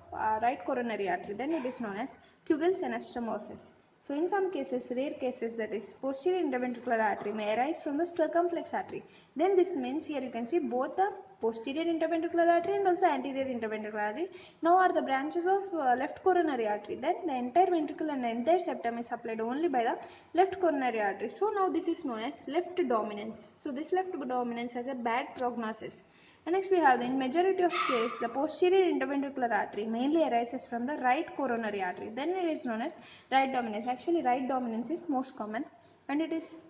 right coronary artery. Then it is known as Kugel's anastomosis. So in some cases, rare cases, that is posterior interventricular artery may arise from the circumflex artery. Then this means here you can see both the posterior interventricular artery and also anterior interventricular artery now are the branches of left coronary artery. Then the entire ventricle and the entire septum is supplied only by the left coronary artery. So now this is known as left dominance. So this left dominance has a bad prognosis. And next we have, in majority of case, the posterior interventricular artery mainly arises from the right coronary artery. Then it is known as right dominance. Actually right dominance is most common, and it is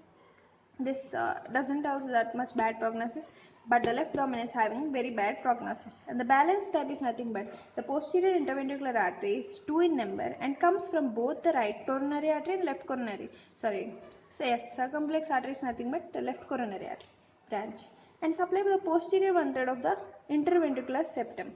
this doesn't have that much bad prognosis, but the left dominance having very bad prognosis. And the balance type is nothing but the posterior interventricular artery is 2 in number and comes from both the right coronary artery and left coronary. Sorry, so yes, circumflex artery is nothing but the left coronary artery branch and supply by the posterior one-third of the interventricular septum.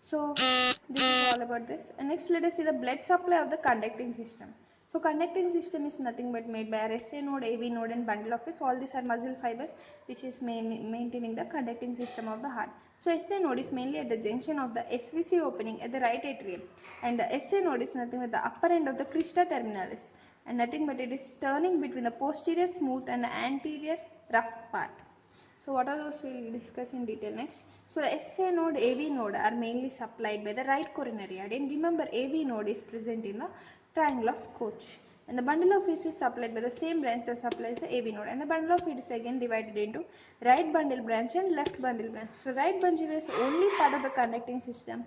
So this is all about this. And next let us see the blood supply of the conducting system. So conducting system is nothing but made by our SA node, AV node and bundle of His. All these are muscle fibers which is maintaining the conducting system of the heart. So SA node is mainly at the junction of the SVC opening at the right atrium, and the SA node is nothing but the upper end of the crista terminalis, and nothing but it is turning between the posterior smooth and the anterior rough part. So what are those, we will discuss in detail next. So the SA node, AV node are mainly supplied by the right coronary artery. And remember, AV node is present in the triangle of Koch. And the bundle of His is supplied by the same branch that supplies the AV node. And the bundle of His is again divided into right bundle branch and left bundle branch. So right bundle is only part of the conducting system.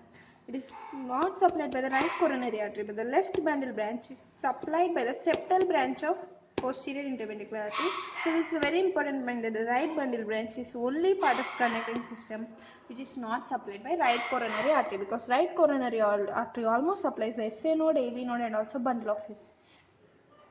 It is not supplied by the right coronary artery, but the left bundle branch is supplied by the septal branch of posterior interventricular artery. So this is a very important point that the right bundle branch is only part of conducting system which is not supplied by right coronary artery, because right coronary artery almost supplies the SA node, AV node and also bundle of His.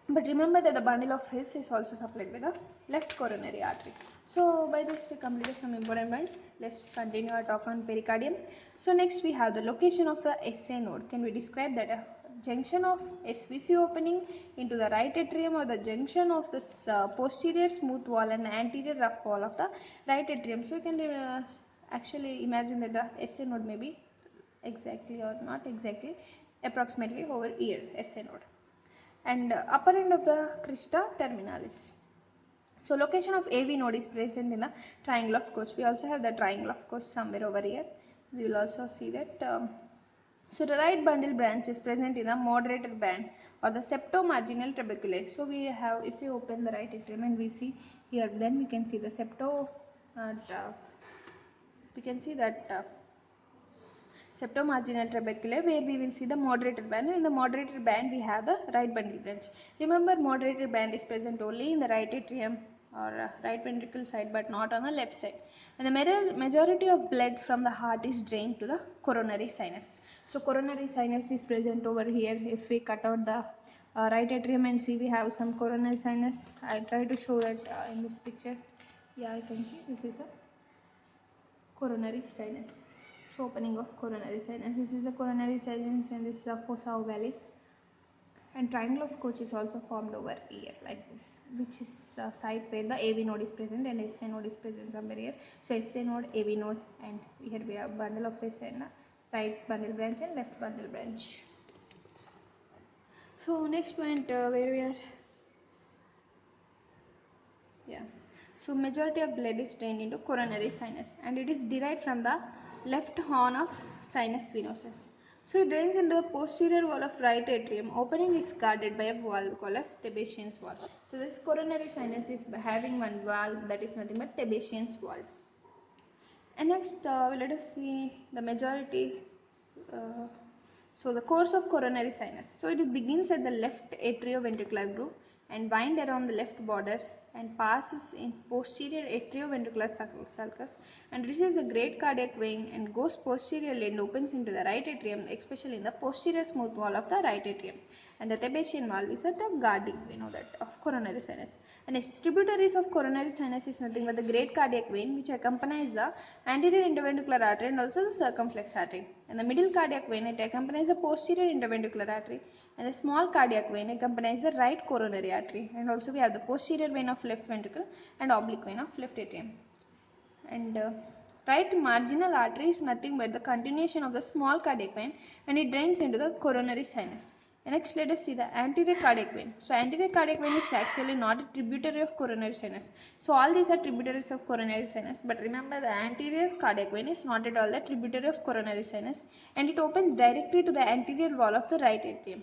But remember that the bundle of His is also supplied by the left coronary artery. So by this we completed some important points. Let's continue our talk on pericardium. So next we have the location of the SA node. Can we describe that? A junction of SVC opening into the right atrium, or the junction of this posterior smooth wall and anterior rough wall of the right atrium. So you can actually imagine that the SA node may be exactly or not exactly, approximately over here SA node, and upper end of the crista terminalis. So location of AV node is present in the triangle of Koch. We also have the triangle of Koch somewhere over here. We will also see that. So the right bundle branch is present in the moderator band or the septomarginal trabeculae. So we have, if you open the right atrium and we see here, then we can see the we can see that septomarginal trabeculae, where we will see the moderator band. In the moderator band we have the right bundle branch. Remember, moderator band is present only in the right atrium or right ventricle side, but not on the left side. And the majority of blood from the heart is drained to the coronary sinus. So coronary sinus is present over here. If we cut out the right atrium and see, we have some coronary sinus. I try to show that in this picture. Yeah, I can see this is a coronary sinus. So opening of coronary sinus. This is the coronary sinus and this is the fossa ovalis. And triangle of Koch is also formed over here like this, which is a site where the AV node is present and SA node is present somewhere here. So SA node, AV node, and here we have bundle of SA and right bundle branch and left bundle branch. So next point where we are, yeah. So majority of blood is drained into coronary sinus and it is derived from the left horn of sinus venosus. So it drains into the posterior wall of right atrium. Opening is guarded by a valve called as Tebesien's valve. So this coronary sinus is having one valve, that is nothing but Tebesien's valve. And next let us see the majority. Uh, so the course of coronary sinus. So it begins at the left atrioventricular groove and wind around the left border and passes in posterior atrioventricular sulcus and receives a great cardiac vein and goes posteriorly and opens into the right atrium, especially in the posterior smooth wall of the right atrium. And the Tebesian valve is at the guarding, we know that, of coronary sinus. And its tributaries of coronary sinus is nothing but the great cardiac vein which accompanies the anterior interventricular artery and also the circumflex artery. And the middle cardiac vein, it accompanies the posterior interventricular artery, and the small cardiac vein accompanies the right coronary artery. And also we have the posterior vein of left ventricle and oblique vein of left atrium. And right marginal artery is nothing but the continuation of the small cardiac vein and it drains into the coronary sinus. And next let us see the anterior cardiac vein. So anterior cardiac vein is actually not a tributary of coronary sinus. So all these are tributaries of coronary sinus, but remember the anterior cardiac vein is not at all the tributary of coronary sinus and it opens directly to the anterior wall of the right atrium.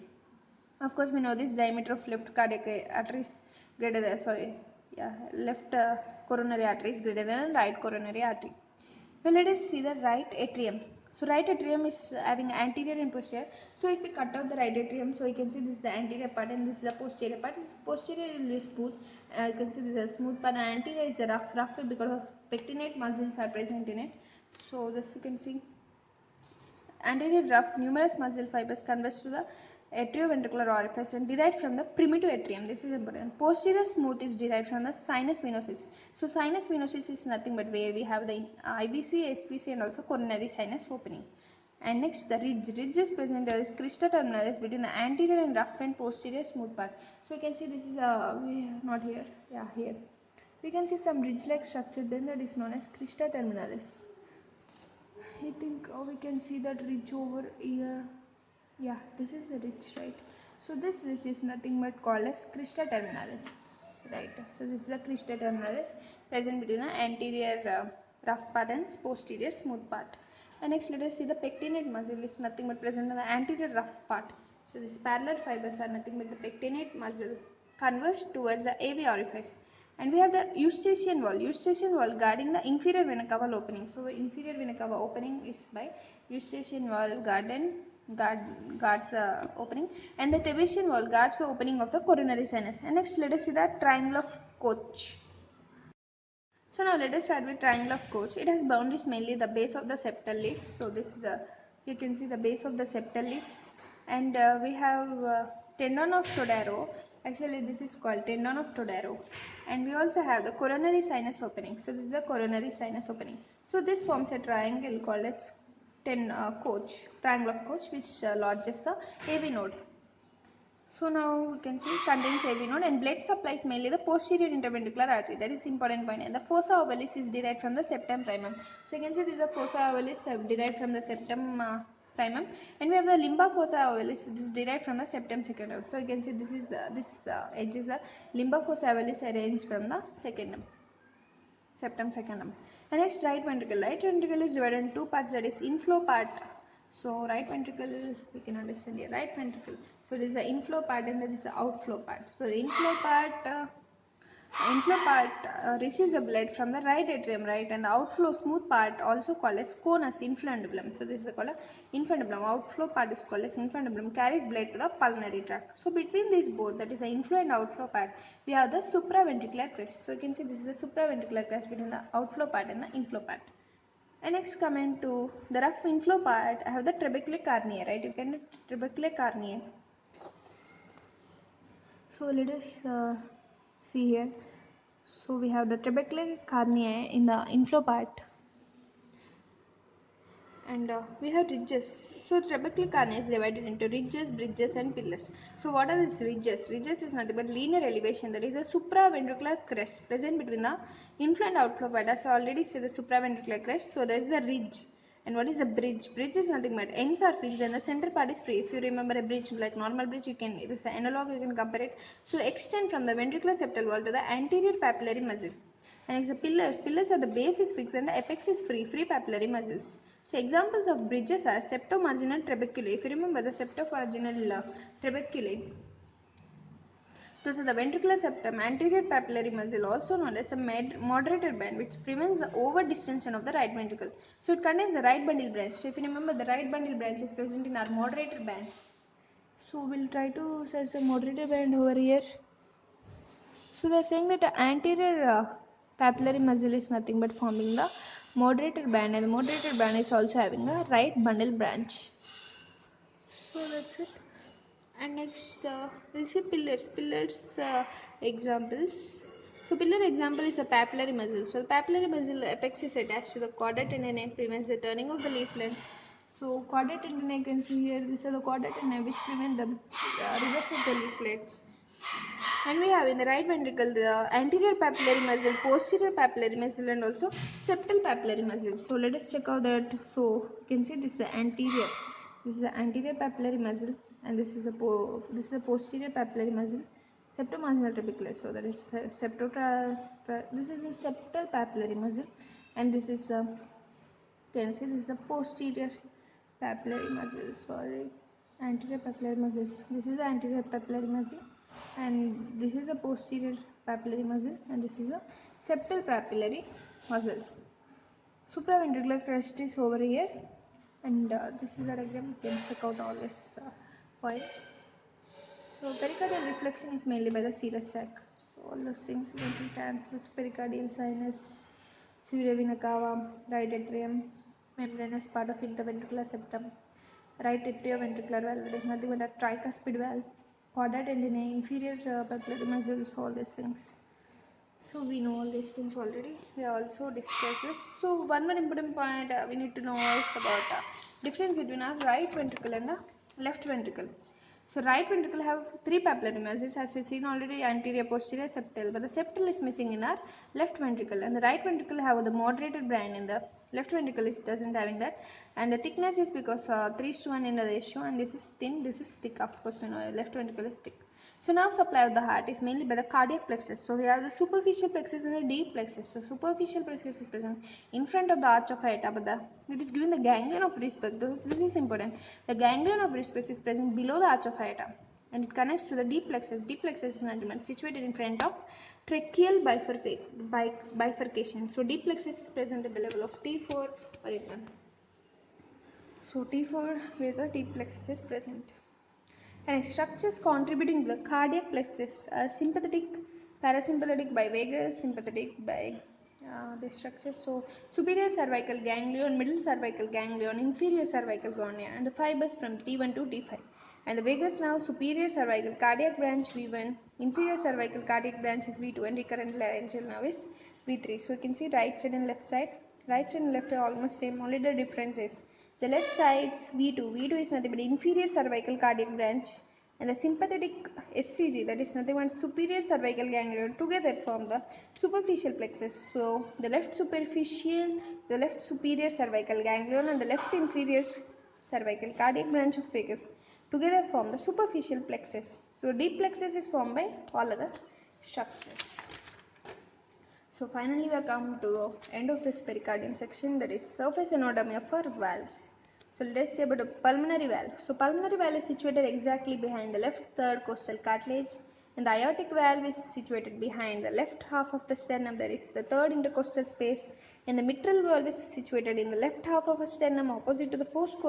Of course, we know this diameter of left cardiac artery is greater than, left coronary artery is greater than right coronary artery. Now let us see the right atrium. So right atrium is having anterior and posterior. So if we cut out the right atrium, so you can see this is the anterior part and this is the posterior part. Posterior is smooth. You can see this is a smooth part. The anterior is a rough because of pectinate muscles are present in it. So this you can see. Anterior rough, numerous muscle fibers converge to the atrioventricular orifice and derived from the primitive atrium. This is important. Posterior smooth is derived from the sinus venosus. So sinus venosus is nothing but where we have the IVC, SVC and also coronary sinus opening. And next the ridge. Ridge is present as crista terminalis between the anterior and rough and posterior smooth part. So you can see this is not here. Yeah, here. We can see some ridge-like structure. Then that is known as crista terminalis. I think we can see that ridge over here. Yeah, this is the ridge, right? So this ridge is nothing but called as crista terminalis, right? So this is the crista terminalis present between the anterior rough part and posterior smooth part. And next let us see the pectinate muscle is nothing but present in the anterior rough part. So these parallel fibers are nothing but the pectinate muscle converge towards the AV orifice. And we have the eustachian wall guarding the inferior vena cava opening. So inferior vena cava opening is by eustachian wall guards the opening, and the Tebesian wall guards the opening of the coronary sinus. And next let us see the triangle of Koch. So now let us start with triangle of Koch. It has boundaries mainly the base of the septal leaf. So this is the, you can see the base of the septal leaf, and we have tendon of Todaro. Actually this is called tendon of Todaro, and we also have the coronary sinus opening. So this is the coronary sinus opening. So this forms a triangle called as Koch, triangle of Koch, which lodges the AV node. So now we can see contains AV node and blood supplies mainly the posterior interventricular artery. That is important point. And the fossa ovalis is derived from the septum primum. So you can see this is the fossa ovalis derived from the septum primum, and we have the limba fossa ovalis. It is derived from the septum secundum. So you can see this is this edge is a limba fossa ovalis arranged from the secundum, septum secundum. And next right ventricle. Right ventricle is divided in two parts, that is inflow part. So right ventricle we can understand here. Right ventricle. So this is the inflow part and there is the outflow part. So the inflow part receives the blood from the right atrium, right, and the outflow smooth part also called as conus infundibulum. So this is called infundibulum. Outflow part is called as infundibulum, carries blood to the pulmonary tract. So between these both, that is the inflow and outflow part, we have the supraventricular crest. So you can see this is the supraventricular crest between the outflow part and the inflow part. And next coming to the rough inflow part, I have the trabecular cornea, right? You can trabecular cornea. So let us see here. So we have the trabecular cornea in the inflow part, And we have ridges. So trabecular carne is divided into ridges, bridges and pillars. So what are these ridges? Ridges is nothing but linear elevation. That is a supraventricular crest present between the inflow and outflow fibers. So already see the supraventricular crest. So there is a ridge. And what is a bridge? Bridge is nothing but ends are fixed and the center part is free. If you remember a bridge like normal bridge, you can, this is an analog, you can compare it. So extend from the ventricular septal wall to the anterior papillary muscle. And next the pillars. Pillars are the base is fixed and the apex is free papillary muscles. So examples of bridges are septomarginal trabeculae. If you remember the septomarginal trabeculae, those are the ventricular septum, anterior papillary muscle, also known as a moderator band, which prevents the over distension of the right ventricle. So it contains the right bundle branch. So if you remember, the right bundle branch is present in our moderator band. So we'll try to search the moderator band over here. So they are saying that the anterior papillary muscle is nothing but forming the moderator band, and the moderator band is also having a right bundle branch. So that's it. And next we'll see pillars. Pillars examples. So pillar example is a papillary muscle. So the papillary muscle apex is attached to the chorda tendineae, prevents the turning of the leaflets. So chorda tendineae, you can see here, this is the chorda tendineae which prevent the reverse of the leaflets. And we have in the right ventricle the anterior papillary muscle, posterior papillary muscle and also septal papillary muscle. So let us check out that. So you can see this is the anterior. This is the anterior papillary muscle and this is a posterior papillary muscle, septomarginal trabecular. So that is this is a septal papillary muscle and this is you can see this is a posterior papillary muscle. Sorry, anterior papillary muscles. This is the anterior papillary muscle and this is a posterior papillary muscle and this is a septal papillary muscle. Supraventricular crest is over here and this is the diagram. You can check out all these points. So pericardial reflection is mainly by the serous sac. So all those things you can see: transverse pericardial sinus, suria vena cava, right atrium, membranous part of interventricular septum, right atrioventricular valve, that is nothing but a tricuspid valve, chorda tendineae, inferior papillary muscles, all these things. So we know all these things already. We also discussed this. So one more important point we need to know is about difference between our right ventricle and the left ventricle. So right ventricle have three papillary muscles as we seen already: anterior, posterior, septal. But the septal is missing in our left ventricle, and the right ventricle have the moderated brain in the left ventricle is doesn't having that. And the thickness is because 3:1 in the ratio, and this is thin, this is thick. Of course, you know left ventricle is thick. So now supply of the heart is mainly by the cardiac plexus. So we have the superficial plexus and the deep plexus. So superficial plexus is present in front of the arch of aorta, but it is given the ganglion of Reisbach. This is important. The ganglion of Reisbach is present below the arch of aorta and it connects to the deep plexus. Deep plexus is situated in front of tracheal bifurcation. So deep plexus is present at the level of T4 or T1. So T4 where the deep plexus is present. And structures contributing to the cardiac plexus are sympathetic, parasympathetic by vagus, sympathetic by the structures. So superior cervical ganglion, middle cervical ganglion, inferior cervical ganglion, and the fibers from T1 to T5. And the vagus nerve, superior cervical cardiac branch V1, inferior cervical cardiac branch is V2, and recurrent laryngeal nerve is V3. So you can see right side and left side. Right side and left are almost same, only the difference is the left side's V2. V2 is nothing but inferior cervical cardiac branch, and the sympathetic SCG, that is nothing but superior cervical ganglion, together form the superficial plexus. So the left superior cervical ganglion and the left inferior cervical cardiac branch of vagus together form the superficial plexus. So deep plexus is formed by all other structures. So finally we have come to the end of this pericardium section, that is surface anatomy of our valves. So let us see about the pulmonary valve. So pulmonary valve is situated exactly behind the left third costal cartilage, and the aortic valve is situated behind the left half of the sternum, that is the third intercostal space, and the mitral valve is situated in the left half of the sternum opposite to the fourth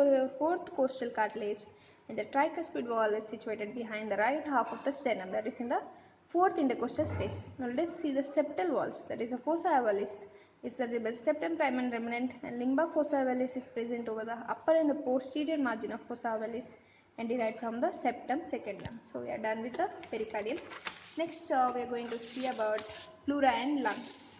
costal cartilage, and the tricuspid valve is situated behind the right half of the sternum, that is in the fourth intercostal space. Now let us see the septal valves, that is the fossa ovalis. It's at the septum primum remnant, and limba fossa ovalis is present over the upper and the posterior margin of fossa ovalis and derived from the septum secundum. So we are done with the pericardium. Next we are going to see about pleura and lungs.